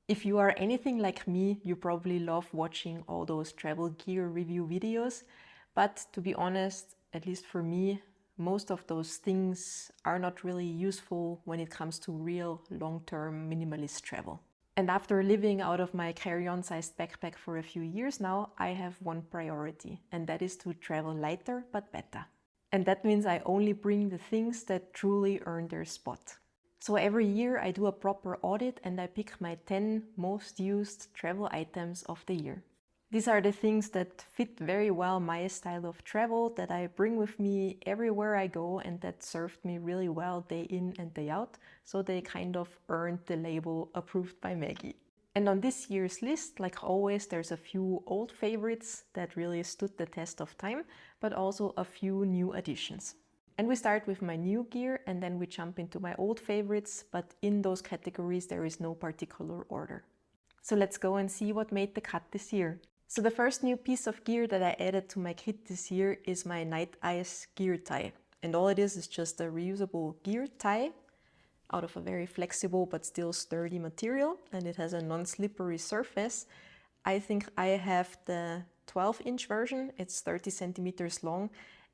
If you are anything like me, you probably love watching all those travel gear review videos, but to be honest, at least for me, most of those things are not really useful when it comes to real long-term minimalist travel. And after living out of my carry-on sized backpack for a few years now, I have one priority, and that is to travel lighter but better. And that means I only bring the things that truly earn their spot. So every year I do a proper audit and I pick my 10 most used travel items of the year. These are the things that fit very well my style of travel, that I bring with me everywhere I go and that served me really well day in and day out, so they kind of earned the label approved by Maggie. And on this year's list, like always, there's a few old favorites that really stood the test of time, but also a few new additions. And we start with my new gear and then we jump into my old favorites, but in those categories there is no particular order. So let's go and see what made the cut this year. So the first new piece of gear that I added to my kit this year is my Night Ice gear tie. And all it is just a reusable gear tie out of a very flexible but still sturdy material, and it has a non-slippery surface. I think I have the 12-inch version, it's 30 centimeters long,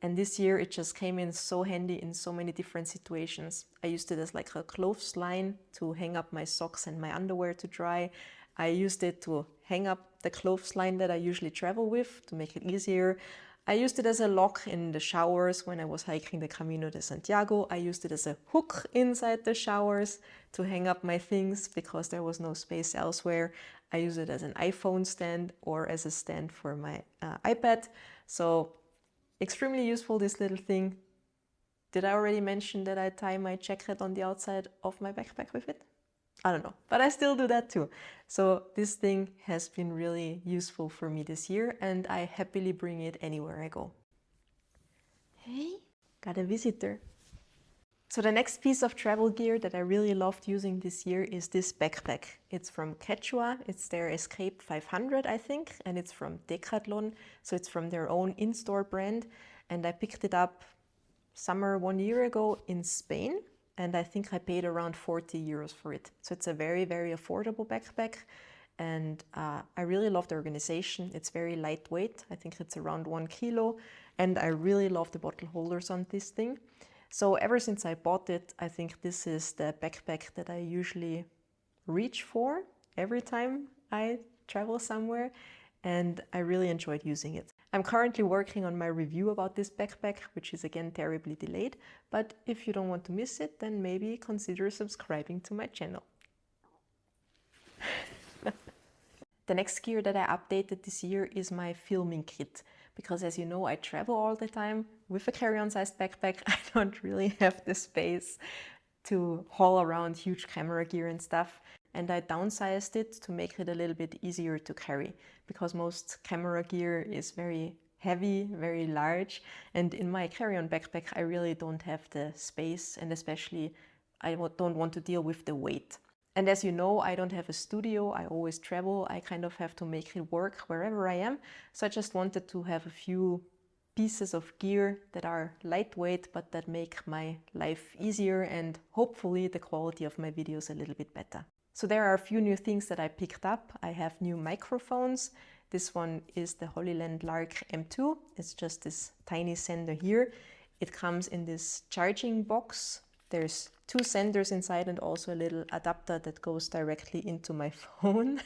and this year it just came in so handy in so many different situations. I used it as like a clothesline to hang up my socks and my underwear to dry. I used it to hang up the clothesline that I usually travel with to make it easier. I used it as a lock in the showers when I was hiking the Camino de Santiago. I used it as a hook inside the showers to hang up my things because there was no space elsewhere. I use it as an iPhone stand or as a stand for my iPad. So extremely useful, this little thing. Did I already mention that I tie my jacket on the outside of my backpack with it? I don't know, but I still do that too. So this thing has been really useful for me this year and I happily bring it anywhere I go. Hey, got a visitor. So the next piece of travel gear that I really loved using this year is this backpack. It's from Quechua, it's their Escape 500 I think, and it's from Decathlon, so it's from their own in-store brand. And I picked it up summer 1 year ago in Spain, and I think I paid around 40 euros for it. So it's a very, very affordable backpack, and I really love the organization. It's very lightweight, I think it's around 1 kilo, and I really love the bottle holders on this thing. So ever since I bought it, I think this is the backpack that I usually reach for every time I travel somewhere, and I really enjoyed using it. I'm currently working on my review about this backpack, which is again terribly delayed, but if you don't want to miss it, then maybe consider subscribing to my channel. The next gear that I updated this year is my filming kit, because as you know, I travel all the time with a carry-on sized backpack. I don't really have the space to haul around huge camera gear and stuff, and I downsized it to make it a little bit easier to carry, because most camera gear is very heavy, very large, and in my carry-on backpack I really don't have the space, and especially I don't want to deal with the weight. And as you know, I don't have a studio, I always travel, I kind of have to make it work wherever I am. So I just wanted to have a few pieces of gear that are lightweight, but that make my life easier and hopefully the quality of my videos a little bit better. So there are a few new things that I picked up. I have new microphones. This one is the Holyland Lark M2. It's just this tiny sender here. It comes in this charging box. There's 2 senders inside and also a little adapter that goes directly into my phone.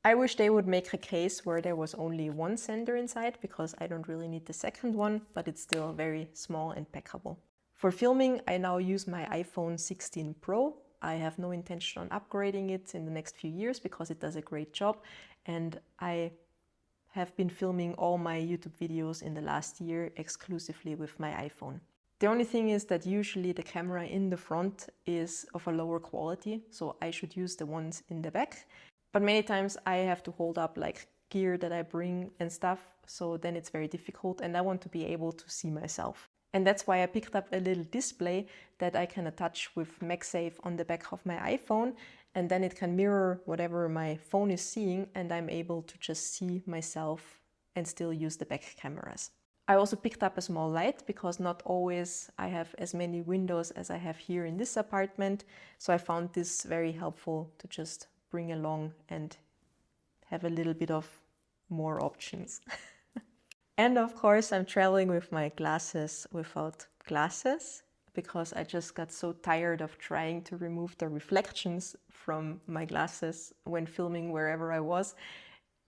I wish they would make a case where there was only 1 sender inside, because I don't really need the second one, but it's still very small and packable. For filming, I now use my iPhone 16 Pro. I have no intention on upgrading it in the next few years because it does a great job, and I have been filming all my YouTube videos in the last year exclusively with my iPhone. The only thing is that usually the camera in the front is of a lower quality, so I should use the ones in the back. But many times I have to hold up like gear that I bring and stuff, so then it's very difficult and I want to be able to see myself. And that's why I picked up a little display that I can attach with MagSafe on the back of my iPhone, and then it can mirror whatever my phone is seeing and I'm able to just see myself and still use the back cameras. I also picked up a small light because not always I have as many windows as I have here in this apartment, so I found this very helpful to just bring along and have a little bit of more options. And of course, I'm traveling with my glasses without glasses because I just got so tired of trying to remove the reflections from my glasses when filming wherever I was.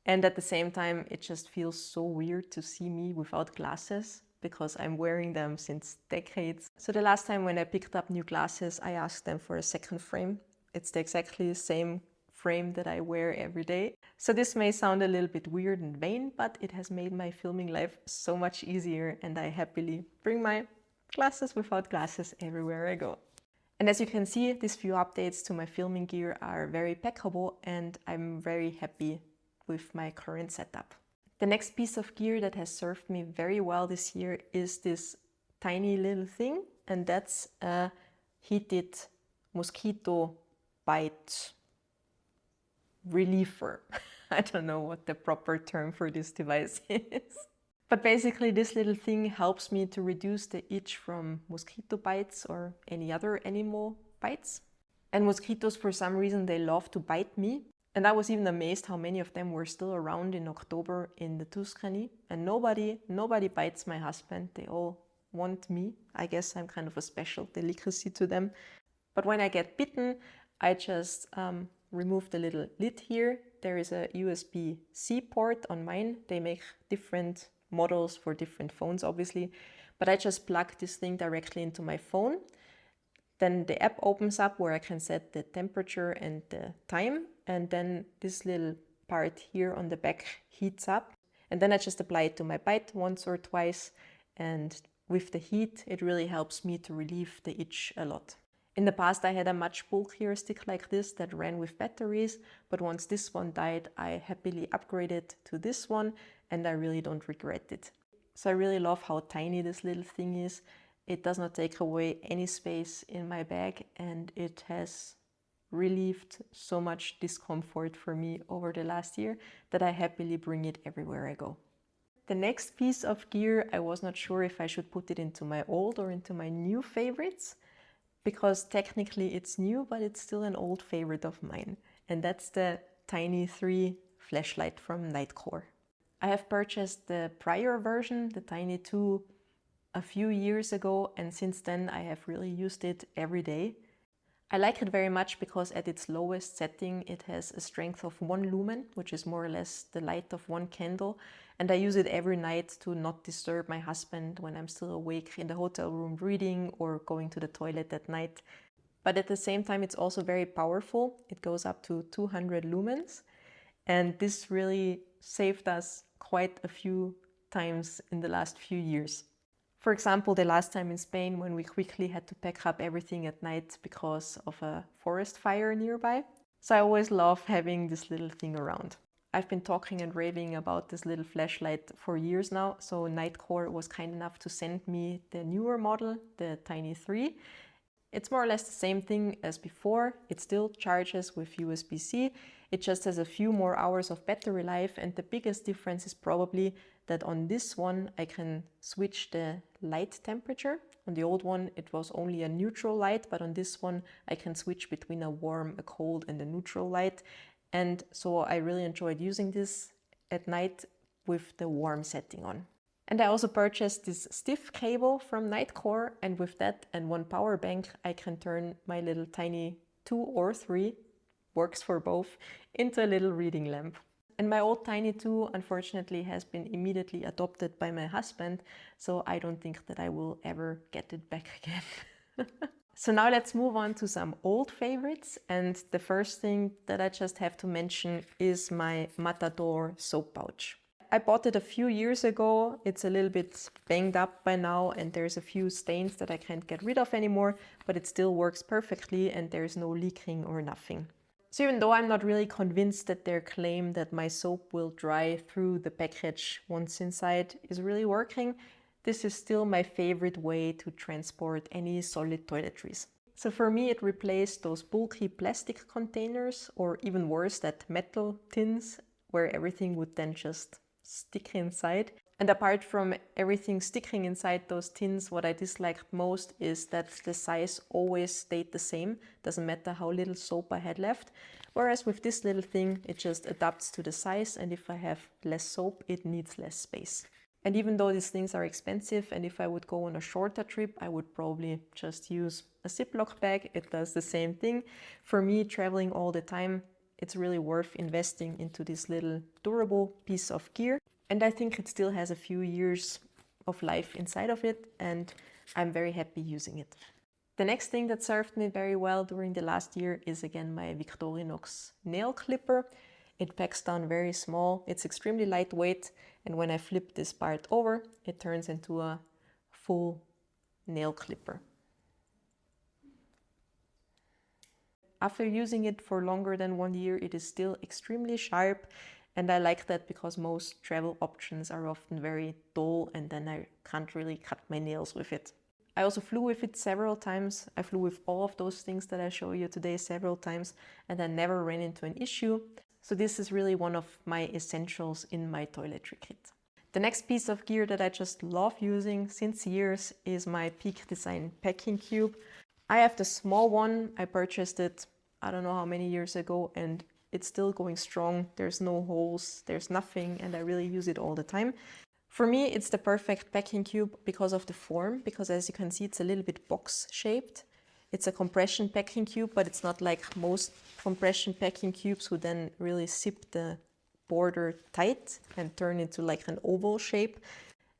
And at the same time, it just feels so weird to see me without glasses because I'm wearing them since decades. So the last time when I picked up new glasses, I asked them for a second frame. It's the exactly same frame that I wear every day. So this may sound a little bit weird and vain, but it has made my filming life so much easier, and I happily bring my glasses without glasses everywhere I go. And as you can see, these few updates to my filming gear are very packable, and I'm very happy with my current setup. The next piece of gear that has served me very well this year is this tiny little thing, and that's a heated mosquito bite reliever. I don't know what the proper term for this device is. But basically this little thing helps me to reduce the itch from mosquito bites or any other animal bites. And mosquitoes, for some reason, they love to bite me. And I was even amazed how many of them were still around in October in the Tuscany. And nobody bites my husband. They all want me. I guess I'm kind of a special delicacy to them. But when I get bitten, I just remove the little lid here. There is a USB-C port on mine. They make different models for different phones, obviously. But I just plug this thing directly into my phone. Then the app opens up where I can set the temperature and the time. And then this little part here on the back heats up. And then I just apply it to my bite once or twice. And with the heat, it really helps me to relieve the itch a lot. In the past, I had a much bulkier stick like this that ran with batteries, but once this one died, I happily upgraded to this one, and I really don't regret it. So I really love how tiny this little thing is. It does not take away any space in my bag, and it has relieved so much discomfort for me over the last year that I happily bring it everywhere I go. The next piece of gear, I was not sure if I should put it into my old or into my new favorites, because technically it's new, but it's still an old favorite of mine. And that's the Tiny 3 flashlight from Nightcore. I have purchased the prior version, the Tiny 2, a few years ago, and since then I have really used it every day. I like it very much because at its lowest setting it has a strength of 1 lumen, which is more or less the light of 1 candle, and I use it every night to not disturb my husband when I'm still awake in the hotel room reading or going to the toilet at night. But at the same time it's also very powerful. It goes up to 200 lumens, and this really saved us quite a few times in the last few years. For example, the last time in Spain when we quickly had to pack up everything at night because of a forest fire nearby. So I always love having this little thing around. I've been talking and raving about this little flashlight for years now, so Nightcore was kind enough to send me the newer model, the Tiny 3. It's more or less the same thing as before. It still charges with USB-C. It just has a few more hours of battery life, and the biggest difference is probably that on this one I can switch the light temperature. On the old one it was only a neutral light, but on this one I can switch between a warm, a cold and a neutral light. And so I really enjoyed using this at night with the warm setting on. And I also purchased this stiff cable from Nightcore, and with that and 1 power bank I can turn my little Tiny 2 or 3, works for both, into a little reading lamp. And my old Tiny 2 unfortunately has been immediately adopted by my husband, so I don't think that I will ever get it back again. So now let's move on to some old favorites, and the first thing that I just have to mention is my Matador soap pouch. I bought it a few years ago. It's a little bit banged up by now and there's a few stains that I can't get rid of anymore, but it still works perfectly and there's no leaking or nothing. So even though I'm not really convinced that their claim that my soap will dry through the package once inside is really working, this is still my favorite way to transport any solid toiletries. So for me it replaced those bulky plastic containers, or even worse, that metal tins where everything would then just stick inside. And apart from everything sticking inside those tins, what I disliked most is that the size always stayed the same. Doesn't matter how little soap I had left. Whereas with this little thing, it just adapts to the size, and if I have less soap, it needs less space. And even though these things are expensive, and if I would go on a shorter trip, I would probably just use a Ziploc bag. It does the same thing. For me, traveling all the time, it's really worth investing into this little durable piece of gear. And I think it still has a few years of life inside of it, and I'm very happy using it. The next thing that served me very well during the last year is again my Victorinox nail clipper. It packs down very small, it's extremely lightweight, and when I flip this part over, it turns into a full nail clipper. After using it for longer than 1 year, it is still extremely sharp, and I like that because most travel options are often very dull and then I can't really cut my nails with it. I also flew with it several times. I flew with all of those things that I show you today several times, and I never ran into an issue. So this is really one of my essentials in my toiletry kit. The next piece of gear that I just love using since years is my Peak Design packing cube. I have the small one. I purchased it, I don't know how many years ago, and it's still going strong. There's no holes, there's nothing, and I really use it all the time. For me, it's the perfect packing cube because of the form, because as you can see, it's a little bit box shaped. It's a compression packing cube, but it's not like most compression packing cubes who then really zip the border tight and turn into like an oval shape.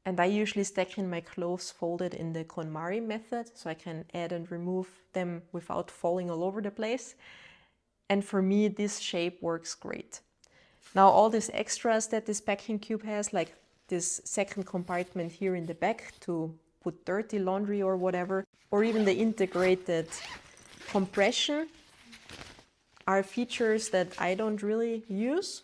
And I usually stack in my clothes folded in the KonMari method, so I can add and remove them without falling all over the place. And for me, this shape works great. Now, all these extras that this packing cube has, like this second compartment here in the back to put dirty laundry or whatever, or even the integrated compression, are features that I don't really use.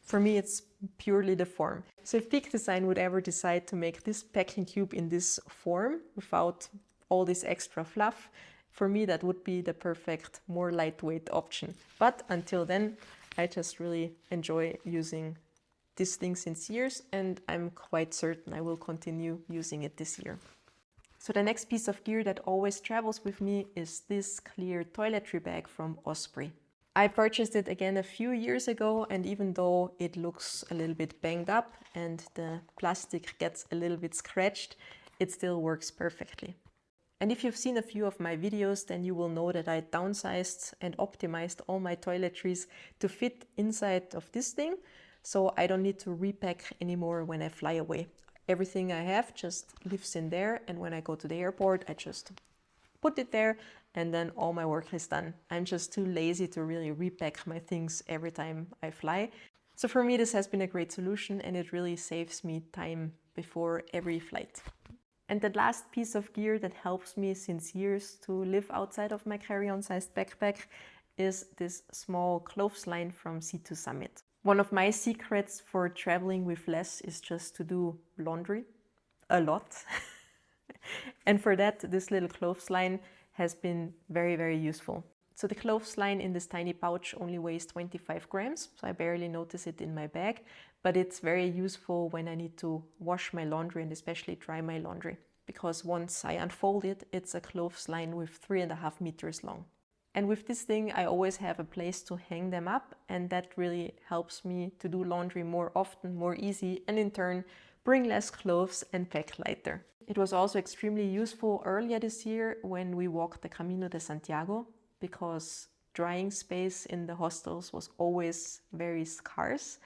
For me, it's purely the form. So if Peak Design would ever decide to make this packing cube in this form without all this extra fluff, for me that would be the perfect, more lightweight option. But until then, I just really enjoy using this thing since years, and I'm quite certain I will continue using it this year. So the next piece of gear that always travels with me is this clear toiletry bag from Osprey. I purchased it again a few years ago, and even though it looks a little bit banged up and the plastic gets a little bit scratched, it still works perfectly. And if you've seen a few of my videos, then you will know that I downsized and optimized all my toiletries to fit inside of this thing, so I don't need to repack anymore when I fly away. Everything I have just lives in there, and when I go to the airport, I just put it there, and then all my work is done. I'm just too lazy to really repack my things every time I fly. So for me, this has been a great solution, and it really saves me time before every flight. And the last piece of gear that helps me since years to live outside of my carry-on sized backpack is this small clothesline from C2 Summit. One of my secrets for traveling with less is just to do laundry a lot. And for that, this little clothesline has been very, very useful. So the clothesline in this tiny pouch only weighs 25 grams, so I barely notice it in my bag, but it's very useful when I need to wash my laundry and especially dry my laundry, because once I unfold it, it's a clothesline with 3.5 meters long. And with this thing, I always have a place to hang them up, and that really helps me to do laundry more often, more easy, and in turn, bring less clothes and pack lighter. It was also extremely useful earlier this year when we walked the Camino de Santiago, because drying space in the hostels was always very scarce.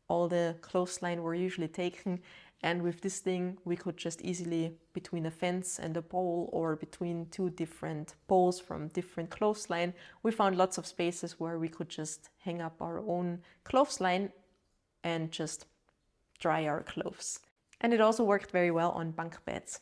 All the clothesline were usually taken, and with this thing we could just easily, between a fence and a pole or between two different poles from different clothesline, we found lots of spaces where we could just hang up our own clothesline and just dry our clothes. And it also worked very well on bunk beds.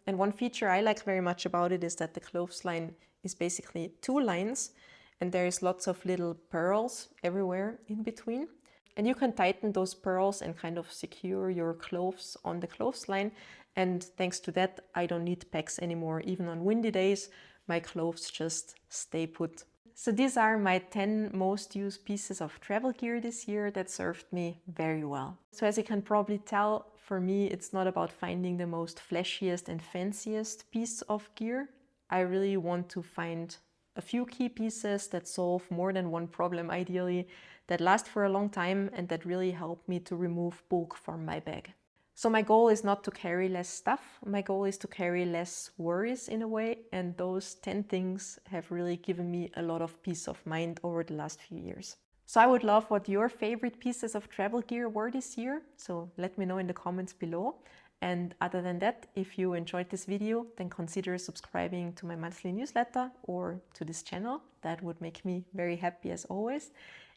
And one feature I like very much about it is that the clothesline is basically 2 lines, and there is lots of little pearls everywhere in between. And you can tighten those pearls and kind of secure your clothes on the clothesline. And thanks to that, I don't need packs anymore. Even on windy days, my clothes just stay put. So these are my 10 most used pieces of travel gear this year that served me very well. So as you can probably tell, for me, it's not about finding the most flashiest and fanciest piece of gear. I really want to find a few key pieces that solve more than one problem ideally, that last for a long time and that really help me to remove bulk from my bag. So my goal is not to carry less stuff, my goal is to carry less worries in a way, and those 10 things have really given me a lot of peace of mind over the last few years. So I would love what your favorite pieces of travel gear were this year, so let me know in the comments below. And other than that, if you enjoyed this video, then consider subscribing to my monthly newsletter or to this channel. That would make me very happy as always.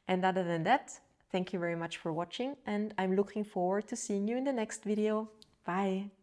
And other than that, thank you very much for watching, and I'm looking forward to seeing you in the next video. Bye!